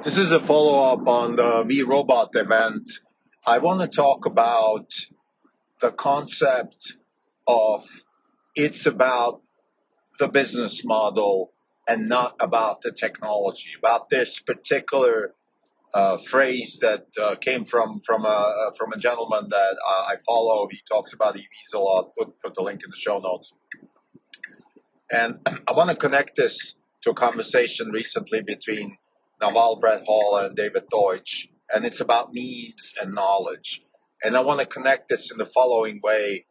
This is a follow-up on the V Robot event. I want to talk about the concept of it's about the business model and not about the technology. About this particular phrase that came from a gentleman that I follow. He talks about EVs a lot. Put the link in the show notes. And I want to connect this to a conversation recently between Naval Brett Hall and David Deutsch, and it's about means and knowledge. And I want to connect this in the following way.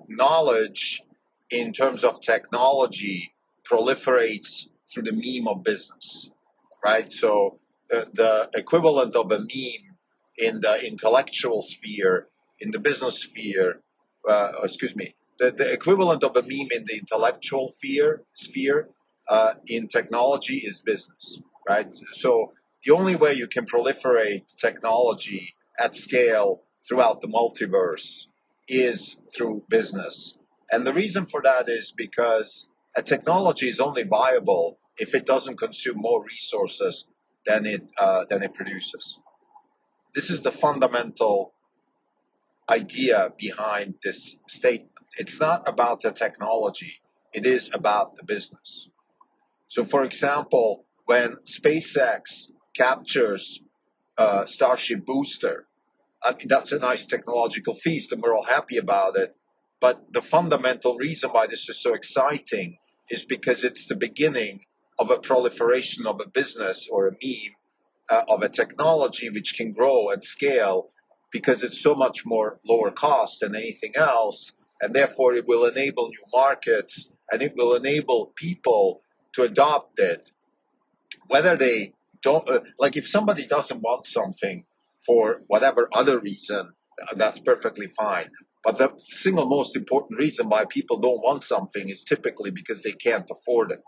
Knowledge in terms of technology proliferates through the meme of business, right? So the equivalent of a meme in the intellectual sphere, in the business sphere, the equivalent of a meme in the intellectual sphere in technology is business, right? So the only way you can proliferate technology at scale throughout the multiverse is through business. And the reason for that is because a technology is only viable if it doesn't consume more resources than it produces. This is the fundamental idea behind this statement. It's not about the technology, it is about the business. So, for example, when SpaceX captures Starship Booster, I mean, that's a nice technological feast and we're all happy about it. But the fundamental reason why this is so exciting is because it's the beginning of a proliferation of a business or a meme of a technology which can grow and scale because it's so much more lower cost than anything else. And therefore, it will enable new markets and it will enable people to adopt it, whether they don't, like if somebody doesn't want something for whatever other reason, that's perfectly fine. But the single most important reason why people don't want something is typically because they can't afford it.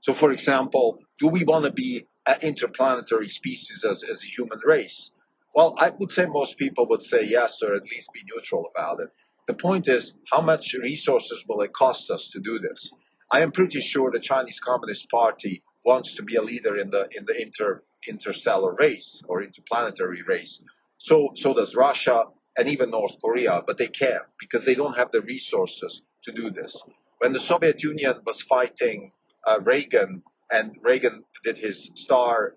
So, for example, do we want to be an interplanetary species as a human race? Well, I would say most people would say yes, or at least be neutral about it. The point is, how much resources will it cost us to do this? I am pretty sure the Chinese Communist Party wants to be a leader in the interstellar race or interplanetary race. So does Russia and even North Korea, but they can't because they don't have the resources to do this. When the Soviet Union was fighting Reagan, and Reagan did his Star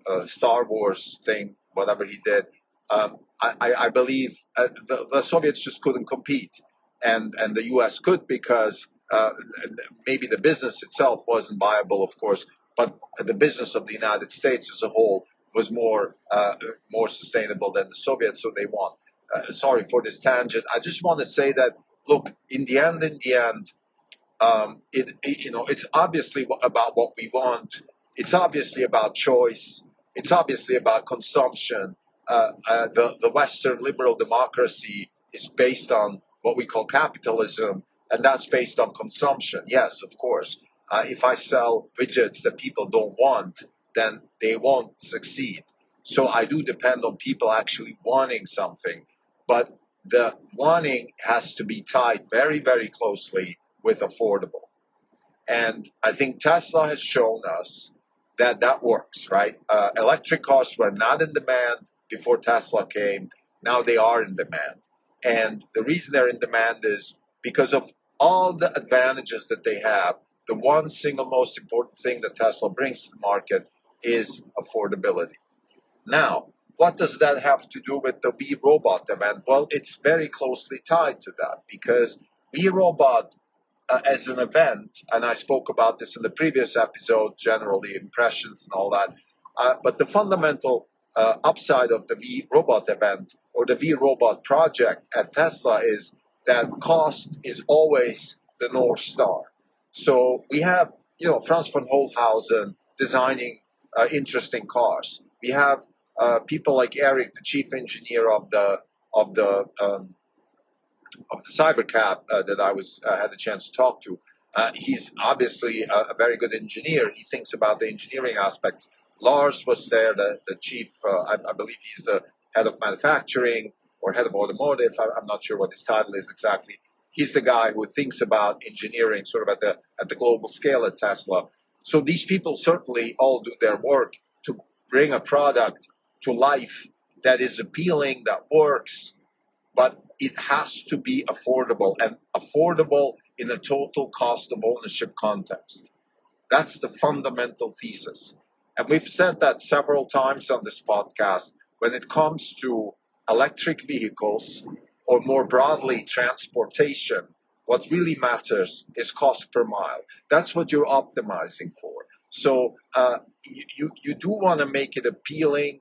Wars thing, whatever he did, I believe the Soviets just couldn't compete, and the U.S. could because maybe the business itself wasn't viable, of course, but the business of the United States as a whole was more sustainable than the Soviets, so they won. Sorry for this tangent. I just want to say that, look, in the end, it's obviously about what we want. It's obviously about choice. It's obviously about consumption. The Western liberal democracy is based on what we call capitalism, and that's based on consumption. Yes, of course. If I sell widgets that people don't want, then they won't succeed. So I do depend on people actually wanting something. But the wanting has to be tied very, very closely with affordable. And I think Tesla has shown us that that works, right? Electric cars were not in demand before Tesla came. Now they are in demand. And the reason they're in demand is because of all the advantages that they have. The one single most important thing that Tesla brings to the market is affordability. Now, what does that have to do with the V Robot event? Well, it's very closely tied to that because V Robot as an event, and I spoke about this in the previous episode, generally impressions and all that, but the fundamental upside of the V Robot event or the V Robot project at Tesla is that cost is always the North Star. So we have, Franz von Holthausen designing interesting cars. We have people like Eric, the chief engineer of the Cybercab that I had the chance to talk to. He's obviously a very good engineer. He thinks about the engineering aspects. Lars was there, the chief. I believe he's the head of manufacturing or head of automotive. I'm not sure what his title is exactly. He's the guy who thinks about engineering sort of at the global scale at Tesla. So these people certainly all do their work to bring a product to life that is appealing, that works, but it has to be affordable, and affordable in a total cost of ownership context. That's the fundamental thesis. And we've said that several times on this podcast. When it comes to electric vehicles, or more broadly, transportation, what really matters is cost per mile. That's what you're optimizing for. So you do want to make it appealing.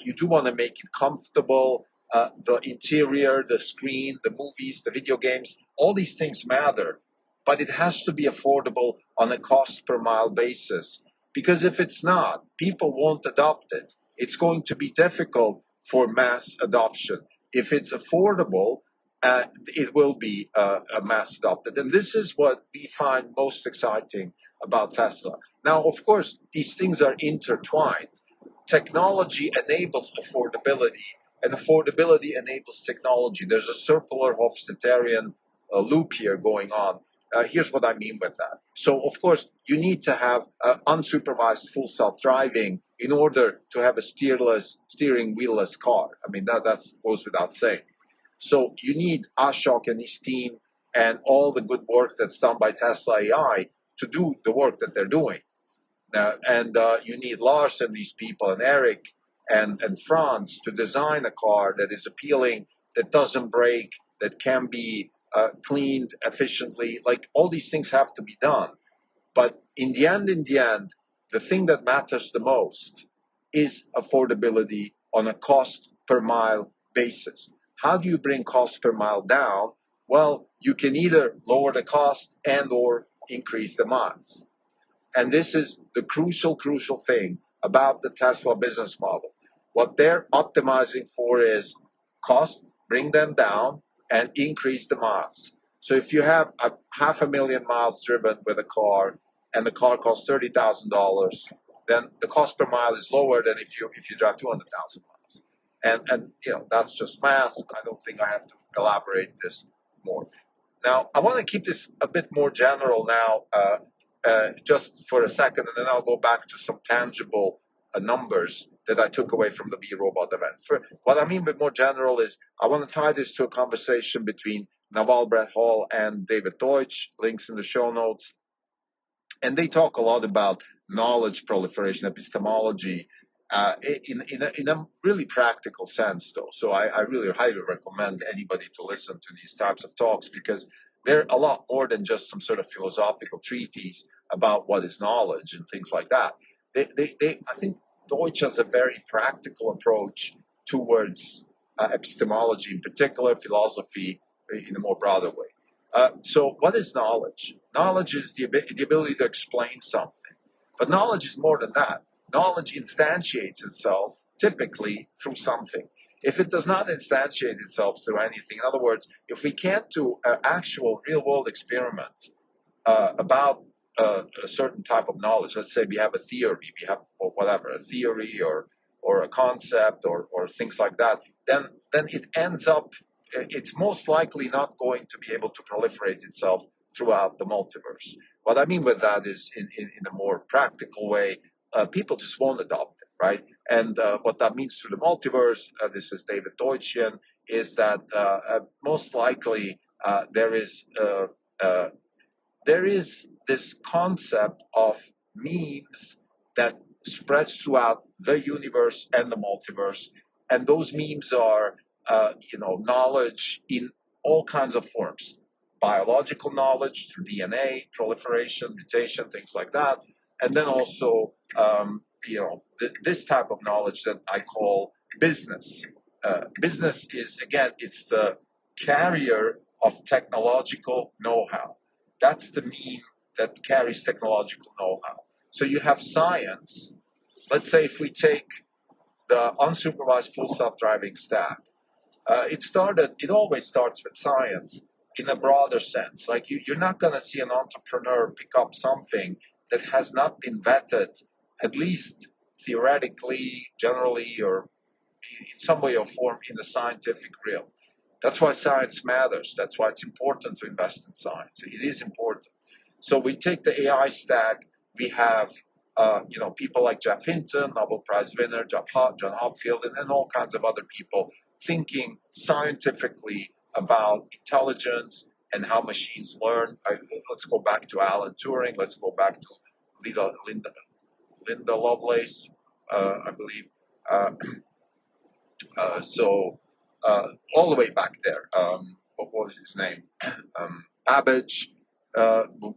You do want to make it comfortable. The interior, the screen, the movies, the video games, all these things matter. But it has to be affordable on a cost per mile basis. Because if it's not, people won't adopt it. It's going to be difficult for mass adoption. If it's affordable, it will be mass adopted. And this is what we find most exciting about Tesla. Now, of course, these things are intertwined. Technology enables affordability, and affordability enables technology. There's a circular Hofstadterian loop here going on. Here's what I mean with that. So, of course, you need to have unsupervised full self-driving in order to have a steering wheel-less car. I mean, that goes without saying. So you need Ashok and his team and all the good work that's done by Tesla AI to do the work that they're doing. And you need Lars and these people and Eric and Franz to design a car that is appealing, that doesn't break, that can be cleaned efficiently. Like, all these things have to be done. But in the end, the thing that matters the most is affordability on a cost per mile basis. How do you bring cost per mile down? Well, you can either lower the cost and or increase the miles. And this is the crucial thing about the Tesla business model. What they're optimizing for is cost, bring them down, and increase the miles. So if you have 500,000 miles driven with a car, and the car costs $30,000, then the cost per mile is lower than if you drive 200,000 miles. And that's just math. I don't think I have to elaborate this more. Now, I want to keep this a bit more general now, just for a second, and then I'll go back to some tangible numbers that I took away from the B Robot event. What I mean by more general is I want to tie this to a conversation between Naval Brett Hall and David Deutsch, links in the show notes. And they talk a lot about knowledge proliferation, epistemology, in a really practical sense, though. So I really highly recommend anybody to listen to these types of talks, because they're a lot more than just some sort of philosophical treatise about what is knowledge and things like that. I think Deutsch has a very practical approach towards epistemology, in particular philosophy, in a more broader way. So what is knowledge? Knowledge is the ability to explain something. But knowledge is more than that. Knowledge instantiates itself typically through something. If it does not instantiate itself through anything, in other words, if we can't do an actual real-world experiment about a certain type of knowledge, let's say we have a theory, a theory or a concept or things like that, then it ends up, it's most likely not going to be able to proliferate itself throughout the multiverse. What I mean with that is, in a more practical way, people just won't adopt it, right? And what that means to the multiverse, this is David Deutschian, is that most likely there is this concept of memes that spreads throughout the universe and the multiverse, and those memes are knowledge in all kinds of forms. Biological knowledge through DNA, proliferation, mutation, things like that. And then also, this type of knowledge that I call business. Business is, again, it's the carrier of technological know-how. That's the meme that carries technological know-how. So you have science. Let's say if we take the unsupervised full self-driving stack, it always starts with science in a broader sense. Like you're not going to see an entrepreneur pick up something that has not been vetted, at least theoretically, generally, or in some way or form in the scientific realm. That's why science matters. That's why it's important to invest in science. It is important. So we take the AI stack. We have people like Jeff Hinton, Nobel Prize winner, John Hopfield, and all kinds of other people thinking scientifically about intelligence and how machines learn. Let's go back to Alan Turing. Let's go back to Linda Lovelace, I believe. Uh, all the way back there. What was his name? Babbage.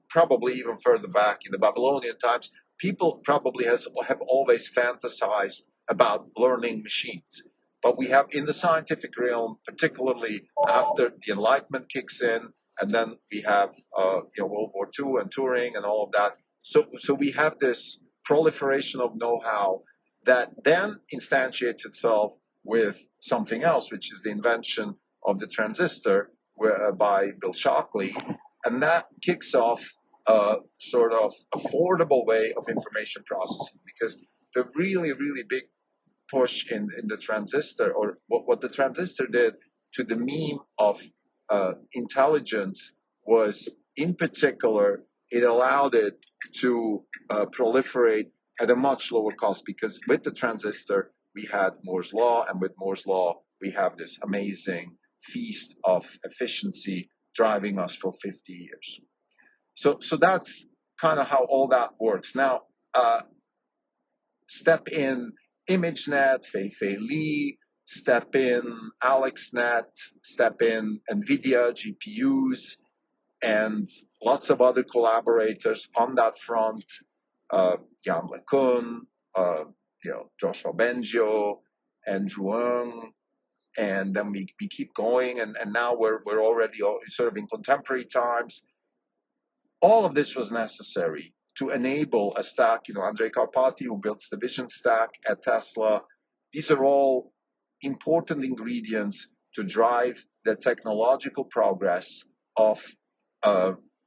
Probably even further back in the Babylonian times. People probably have always fantasized about learning machines. But we have in the scientific realm, particularly after the Enlightenment kicks in, and then we have World War II and Turing and all of that. So we have this proliferation of know-how that then instantiates itself with something else, which is the invention of the transistor by Bill Shockley, and that kicks off a sort of affordable way of information processing, because the really, really big push in the transistor, or what the transistor did to the meme of intelligence was, in particular, it allowed it to proliferate at a much lower cost, because with the transistor, we had Moore's Law, and with Moore's Law, we have this amazing feast of efficiency driving us for 50 years. So that's kind of how all that works. Now, step in ImageNet, Fei Li, step in AlexNet, step in NVIDIA GPUs, and lots of other collaborators on that front, Jan LeCun, Joshua Bengio, Andrew Ng, and then we keep going, and now we're already sort of in contemporary times. All of this was necessary to enable a stack. Andrej Karpathy, who builds the Vision stack at Tesla. These are all important ingredients to drive the technological progress of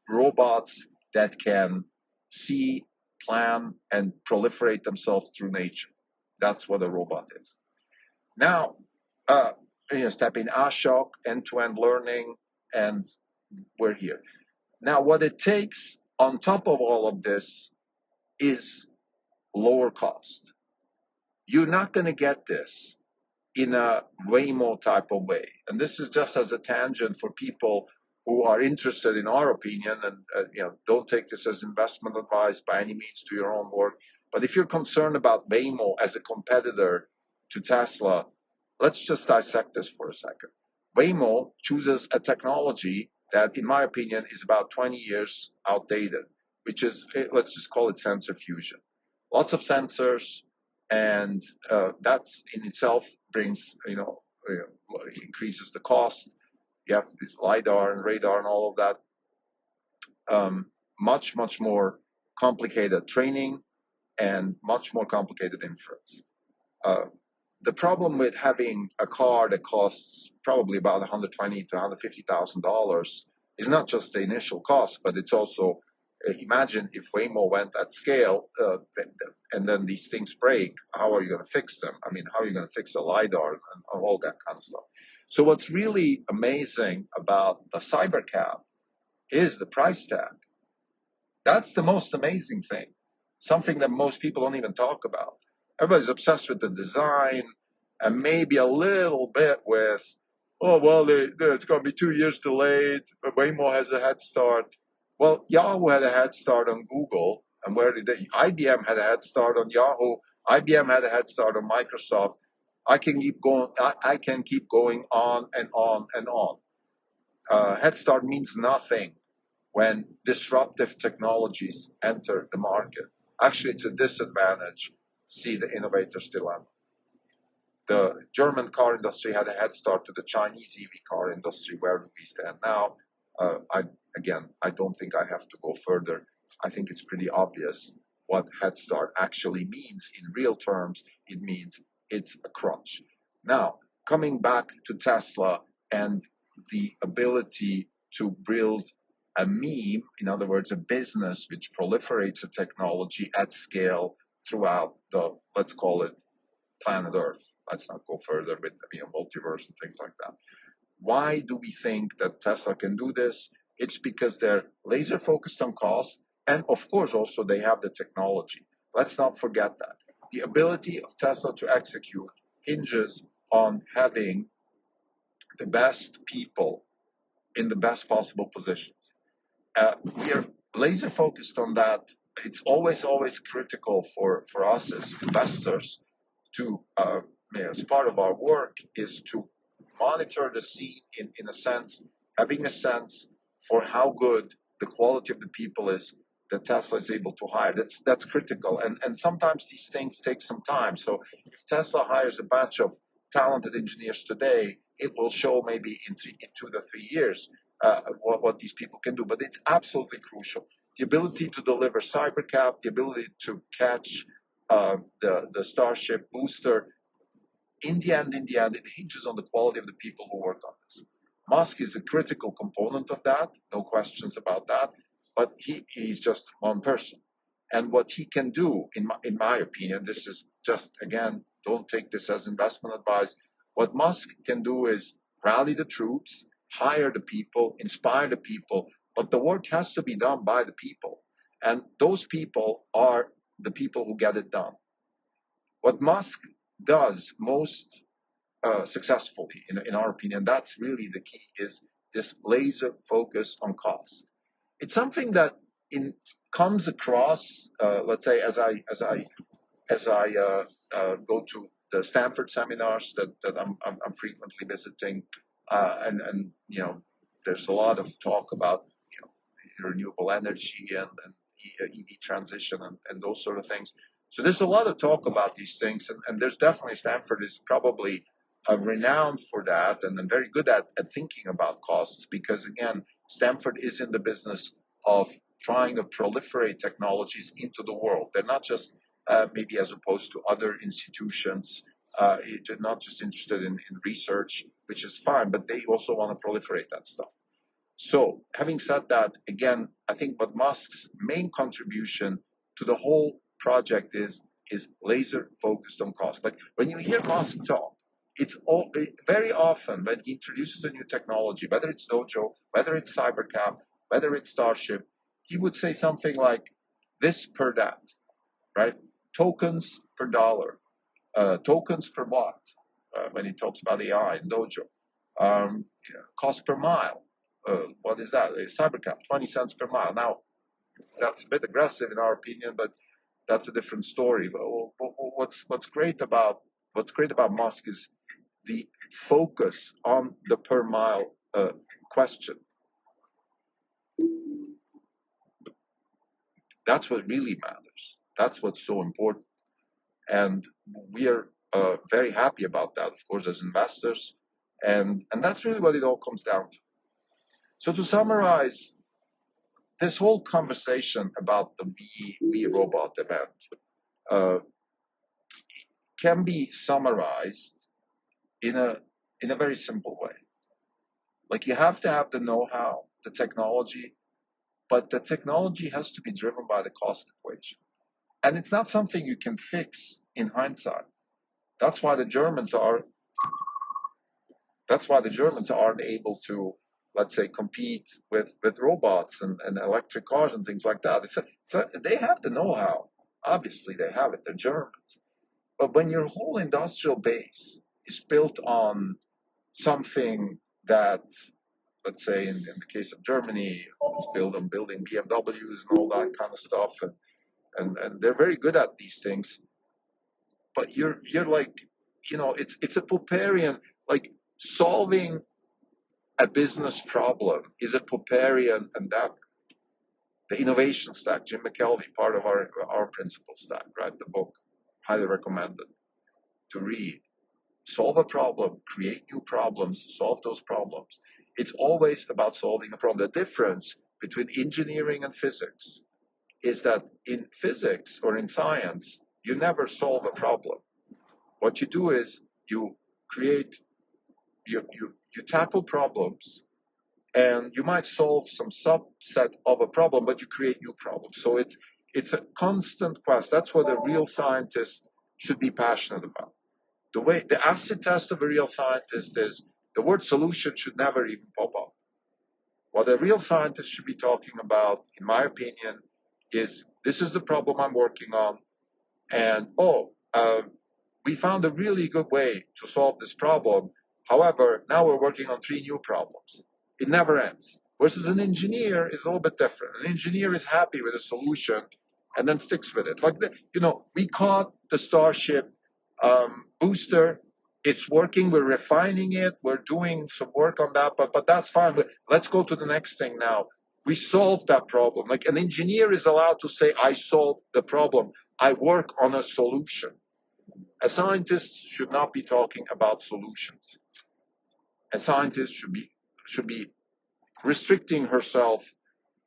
robots that can see, plan, and proliferate themselves through nature. That's what a robot is. Now, step in Ashok, end-to-end learning, and we're here. Now, what it takes on top of all of this is lower cost. You're not going to get this in a Waymo type of way. And this is just as a tangent for people who are interested in our opinion, and don't take this as investment advice by any means, do your own work. But if you're concerned about Waymo as a competitor to Tesla, let's just dissect this for a second. Waymo chooses a technology that, in my opinion, is about 20 years outdated, which is, let's just call it sensor fusion. Lots of sensors, and that in itself brings, increases the cost. You have this LiDAR and radar and all of that. Much, much more complicated training and much more complicated inference. The problem with having a car that costs probably about $120,000 to $150,000 is not just the initial cost, but it's also, imagine if Waymo went at scale and then these things break, how are you going to fix them? I mean, how are you going to fix a LiDAR and all that kind of stuff? So what's really amazing about the Cybercab is the price tag. That's the most amazing thing, something that most people don't even talk about. Everybody's obsessed with the design and maybe a little bit with, it's going to be 2 years delayed, but Waymo has a head start. Well, Yahoo had a head start on Google, and where did they? IBM had a head start on Yahoo. IBM had a head start on Microsoft. I can keep going. I can keep going on and on and on. Head start means nothing when disruptive technologies enter the market. Actually, it's a disadvantage. See the innovator's dilemma. The German car industry had a head start to the Chinese EV car industry. Where do we stand now? I don't think I have to go further. I think it's pretty obvious what head start actually means in real terms. It means it's a crutch. Now, coming back to Tesla and the ability to build a meme, in other words, a business which proliferates a technology at scale throughout the, let's call it, planet Earth. Let's not go further with multiverse and things like that. Why do we think that Tesla can do this? It's because they're laser focused on cost, and of course also they have the technology. Let's not forget that. The ability of Tesla to execute hinges on having the best people in the best possible positions. We are laser focused on that. It's always critical for us as investors to, as part of our work, is to monitor the scene in a sense, having a sense for how good the quality of the people is that Tesla is able to hire. That's critical. And sometimes these things take some time. So if Tesla hires a bunch of talented engineers today, it will show maybe in 2 to 3 years what these people can do. But it's absolutely crucial. The ability to deliver Cybercab, the ability to catch the Starship booster, in the end, it hinges on the quality of the people who work on this. Musk is a critical component of that, no questions about that, but he's just one person. And what he can do, in my opinion, this is just, again, don't take this as investment advice. What Musk can do is rally the troops, hire the people, inspire the people, but the work has to be done by the people. And those people are the people who get it done. What Musk does most successfully, in our opinion, that's really the key, is this laser focus on cost. It's something that comes across, let's say, as I go to the Stanford seminars that I'm frequently visiting, and there's a lot of talk about renewable energy and EV transition and those sort of things. So there's a lot of talk about these things, and there's definitely, Stanford is probably renowned for that and very good at thinking about costs, because again, Stanford is in the business of trying to proliferate technologies into the world. They're not just maybe as opposed to other institutions, they're not just interested in research, which is fine, but they also want to proliferate that stuff. So having said that, again, I think what Musk's main contribution to the whole project is laser focused on cost. Like when you hear Musk talk, very often when he introduces a new technology, whether it's Dojo, whether it's Cybercab, whether it's Starship, he would say something like this per that, right? Tokens per dollar, tokens per watt, when he talks about AI and Dojo, cost per mile. What is that? A Cybercab, 20 cents per mile. Now, that's a bit aggressive in our opinion, but that's a different story. But what's great about Musk is the focus on the per mile question. That's what really matters. That's what's so important. And we are very happy about that, of course, as investors. And that's really what it all comes down to. So to summarize, this whole conversation about the We Robot event can be summarized in a very simple way. Like, you have to have the know-how, the technology, but the technology has to be driven by the cost equation. And it's not something you can fix in hindsight. That's why the Germans aren't able to, let's say, compete with robots and electric cars and things like that. They have the know-how. Obviously, they have it. They're Germans. But when your whole industrial base is built on something that, let's say, in the case of Germany, was built on building BMWs and all that kind of stuff, and they're very good at these things. But you're like, it's a Popperian, like solving a business problem is a Popperian endeavor. The innovation stack, Jim McKelvey, part of our principle stack, right? The book, highly recommended to read. Solve a problem, create new problems, solve those problems. It's always about solving a problem. The difference between engineering and physics is that in physics or in science, you never solve a problem. What you do is you tackle problems, and you might solve some subset of a problem, but you create new problems. So it's a constant quest. That's what a real scientist should be passionate about. The acid test of a real scientist is the word solution should never even pop up. What a real scientist should be talking about, in my opinion, is this is the problem I'm working on. and we found a really good way to solve this problem. However, now we're working on 3 new problems. It never ends. Versus an engineer is a little bit different. An engineer is happy with a solution and then sticks with it. We caught the Starship booster. It's working. We're refining it. We're doing some work on that, but that's fine. Let's go to the next thing now. We solved that problem. Like, an engineer is allowed to say, I solved the problem. I work on a solution. A scientist should not be talking about solutions. A scientist should be restricting herself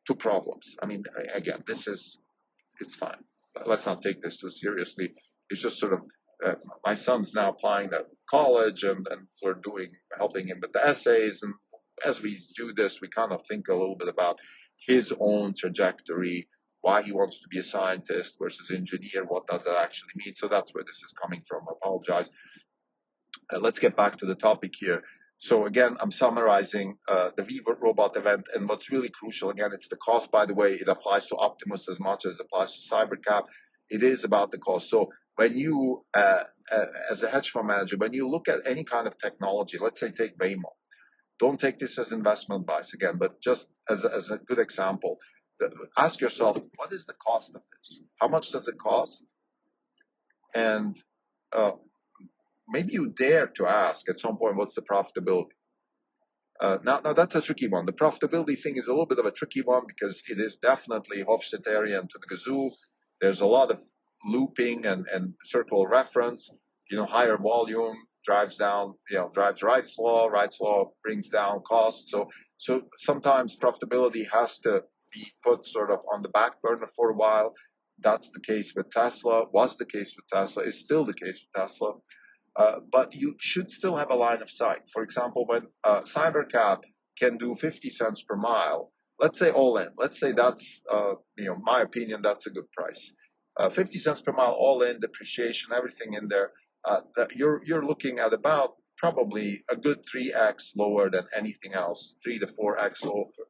to problems. I mean, again, it's fine. Let's not take this too seriously. It's just sort of, my son's now applying to college, and we're helping him with the essays. And as we do this, we kind of think a little bit about his own trajectory, why he wants to be a scientist versus engineer, what does that actually mean? So that's where this is coming from. I apologize. Let's get back to the topic here. So again, I'm summarizing the V robot event, and what's really crucial, again, it's the cost. By the way, it applies to Optimus as much as it applies to Cybercab. It is about the cost. So when you, as a hedge fund manager, when you look at any kind of technology, let's say take Waymo, don't take this as investment advice again, but just as a good example, ask yourself, what is the cost of this? How much does it cost? And maybe you dare to ask at some point, what's the profitability? Now that's a tricky one. The profitability thing is a little bit of a tricky one because it is definitely Hofstadterian to the gazoo. There's a lot of looping and circle reference. Higher volume drives Wright's law. Wright's law brings down costs. So sometimes profitability has to be put sort of on the back burner for a while. That's the case with Tesla. Was the case with Tesla. Is still the case with Tesla. But you should still have a line of sight. For example, when Cybercab can do 50 cents per mile, let's say all in. Let's say that's, my opinion, that's a good price. 50 cents per mile all in, depreciation, everything in there. That you're looking at about probably a good 3x lower than anything else, 3 to 4x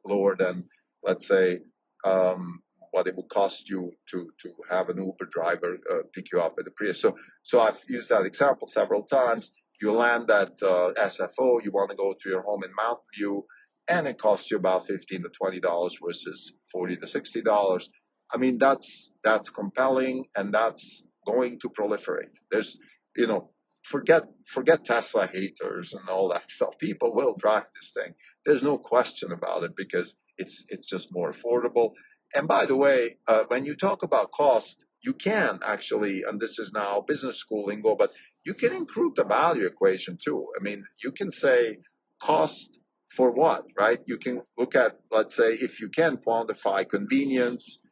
lower than, let's say, what it would cost you to have an Uber driver pick you up at the Prius. So I've used that example several times. You land at SFO, you want to go to your home in Mountain View, and it costs you about $15 to $20 versus $40 to $60. I mean, that's compelling, and that's going to proliferate. There's, forget Tesla haters and all that stuff. People will drive this thing. There's no question about it because it's just more affordable. And by the way, when you talk about cost, you can actually, and this is now business school lingo, but you can include the value equation too. I mean, you can say cost for what, right? You can look at, let's say, if you can quantify convenience,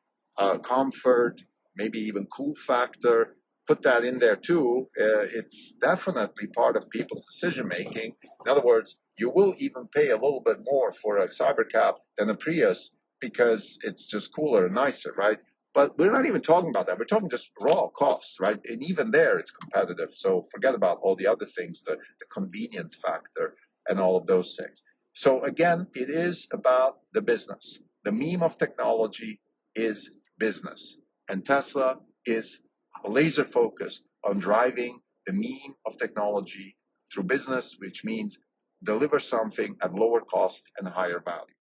comfort, maybe even cool factor, put that in there too. It's definitely part of people's decision making. In other words, you will even pay a little bit more for a Cybercab than a Prius because it's just cooler and nicer, right? But we're not even talking about that. We're talking just raw costs, right? And even there, it's competitive. So forget about all the other things, the convenience factor and all of those things. So again, it is about the business. The meme of technology is business. And Tesla is laser focused on driving the meme of technology through business, which means deliver something at lower cost and higher value.